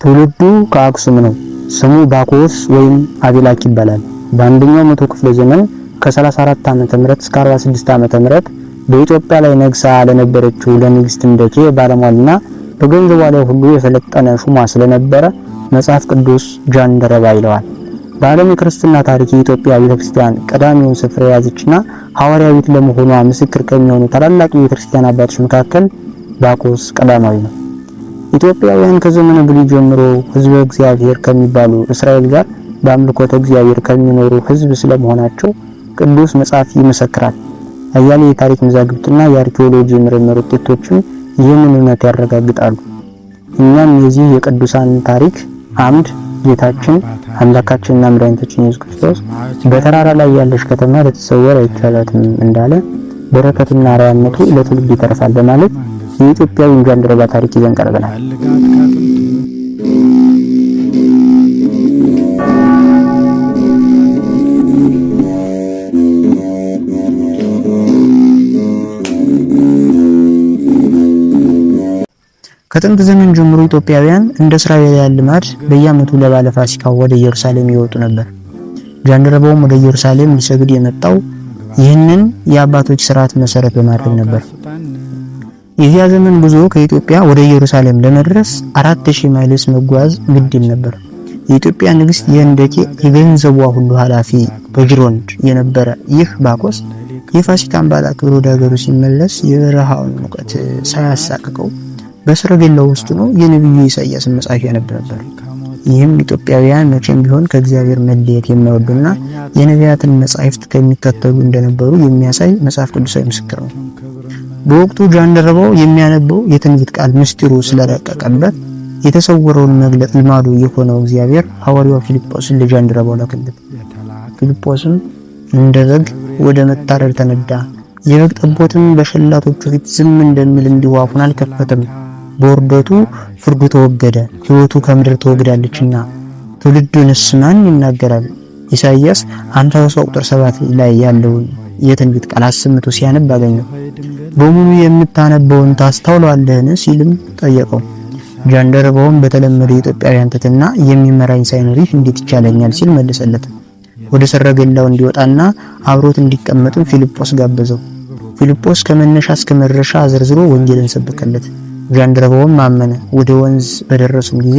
ትውልዱ ከአክሱም ነው። ስሙ ባኮስ ወይም አቤላክ ይባላል። በአንደኛው መቶ ክፍለ ዘመን ከ34 ዓመተ ምህረት እስከ 46 ዓመተ ምህረት በኢትዮጵያ ላይ ነግሳ ለነበረችው ለንግስት እንደኬ ባለሟልና በገንዘቧ ላይ ሁሉ የሰለጠነ ሹማ ስለነበረ መጽሐፍ ቅዱስ ጃንደረባ ይለዋል። በዓለም የክርስትና ታሪክ የኢትዮጵያ ቤተክርስቲያን ቀዳሚውን ስፍራ የያዘችና ሐዋርያዊት ለመሆኗ ምስክር ከሚሆኑ ታላላቅ የቤተክርስቲያን አባቶች መካከል ባኮስ ቀዳማዊ ነው። ኢትዮጵያውያን ከዘመነ ብሉይ ጀምሮ ሕዝበ እግዚአብሔር ከሚባሉ እስራኤል ጋር በአምልኮተ እግዚአብሔር ከሚኖሩ ሕዝብ ስለመሆናቸው ቅዱስ መጽሐፍ ይመሰክራል። አያሌ የታሪክ መዛግብትና የአርኪኦሎጂ ምርምር ውጤቶችም ይህንን እውነት ያረጋግጣሉ። እኛም የዚህ የቅዱሳን ታሪክ አምድ ጌታችን አምላካችንና መድኃኒታችን ኢየሱስ ክርስቶስ በተራራ ላይ ያለች ከተማ ልትሰወር አይቻላትም እንዳለ በረከትና አርአያነቱ ለትውልድ ይተርፋል በማለት የኢትዮጵያዊን ጃንደረባ ታሪክ ይዘን ቀርበናል። ከጥንት ዘመን ጀምሮ ኢትዮጵያውያን እንደ እስራኤላውያን ልማድ በየዓመቱ ለበዓለ ፋሲካ ወደ ኢየሩሳሌም ይወጡ ነበር። ጃንደረባውም ወደ ኢየሩሳሌም ሊሰግድ የመጣው ይህንን የአባቶች ሥርዓት መሰረት በማድረግ ነበር። የዚያ ዘመን ጉዞ ከኢትዮጵያ ወደ ኢየሩሳሌም ለመድረስ 4000 ማይልስ መጓዝ ግድ ይል ነበር። የኢትዮጵያ ንግስት የእንደኬ የገንዘቧ ሁሉ ኃላፊ በጅሮንድ የነበረ ይህ ባኮስ የፋሲካን በዓል አክብሮ ወደ ሀገሩ ሲመለስ የበረሃውን ሙቀት ሳያሳቅቀው በሰረገላው ውስጥ ነው የነብዩ ኢሳይያስን መጽሐፍ ያነብ ነበር። ይህም ኢትዮጵያውያን መቼም ቢሆን ከእግዚአብሔር መለየት የማይወዱና የነቢያትን መጻሕፍት ከሚከተሉ እንደነበሩ የሚያሳይ መጽሐፍ ቅዱሳዊ ምስክር ነው። በወቅቱ ጃንደረባው የሚያነበው የትንቢት ቃል ምስጢሩ ስለረቀቀበት የተሰወረውን መግለጥ ልማዱ የሆነው እግዚአብሔር ሐዋርያው ፊልጶስን ለጃንደረባው ላከለት። ፊልጶስም እንደ በግ ወደ መታረድ ተነዳ። የበግ ጠቦትም በሸላቶቹ ፊት ዝም እንደሚል እንዲሁ አፉን አልከፈተም። በውርደቱ ፍርዱ ተወገደ፣ ሕይወቱ ከምድር ተወግዳለችና ትውልዱንስ ማን ይናገራል? ኢሳይያስ 53 ቁጥር 7 ላይ ያለውን የትንቢት ቃል አሰምቶ ሲያነብ አገኘው። በሙሉ የምታነበውን ታስተውለዋለህን ሲልም ጠየቀው። ጃንደረባውም በተለመደ የኢትዮጵያውያን ትሕትና የሚመራኝ ሳይኖር እንዴት ይቻለኛል ሲል መለሰለት። ወደ ሰረገላው እንዲወጣና አብሮት እንዲቀመጥም ፊልጶስ ጋበዘው። ፊልጶስ ከመነሻ እስከ መድረሻ ዘርዝሮ ወንጌልን ሰበከለት። ጃንደረባውም አመነ። ወደ ወንዝ በደረሱም ጊዜ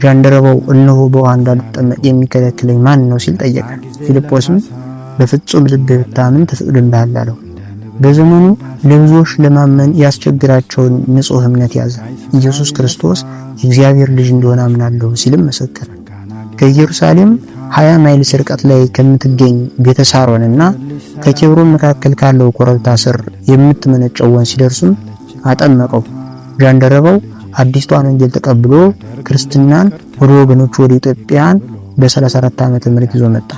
ጃንደረባው እነሆ በውሃ እንዳልጠመቅ የሚከለክለኝ ማን ነው ሲል ጠየቀ። ፊልጶስም በፍጹም ልብ ብታምን ተፈቅዶልሃል አለው። በዘመኑ ለብዙዎች ለማመን ያስቸግራቸውን ንጹህ እምነት ያዘ። ኢየሱስ ክርስቶስ የእግዚአብሔር ልጅ እንደሆነ አምናለሁ ሲልም መሰከረ። ከኢየሩሳሌም 20 ማይልስ ርቀት ላይ ከምትገኝ ቤተሳሮንና ከኬብሮን መካከል ካለው ኮረብታ ስር የምትመነጨው ወንዝ ሲደርሱም አጠመቀው። ጃንደረባው አዲስቷን ወንጌል ተቀብሎ ክርስትናን ወደ ወገኖቹ ወደ ኢትዮጵያን በ34 ዓመተ ምህረት ይዞ መጣ።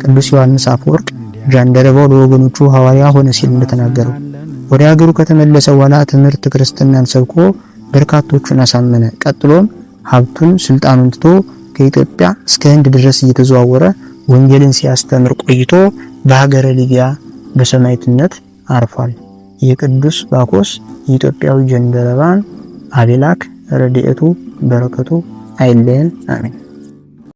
ቅዱስ ዮሐንስ አፈወርቅ ጃንደረባው ለወገኖቹ ሐዋርያ ሆነ ሲል እንደተናገረው ወደ ሀገሩ ከተመለሰ በኋላ ትምህርት ክርስትናን ሰብኮ በርካቶቹን አሳመነ። ቀጥሎም ሀብቱን ስልጣኑን ትቶ ከኢትዮጵያ እስከ ህንድ ድረስ እየተዘዋወረ ወንጌልን ሲያስተምር ቆይቶ በሀገረ ሊቢያ በሰማዕትነት አርፏል። የቅዱስ ባኮስ የኢትዮጵያዊ ጃንደረባን አቤላክ ረድኤቱ በረከቱ አይለየን። አሜን።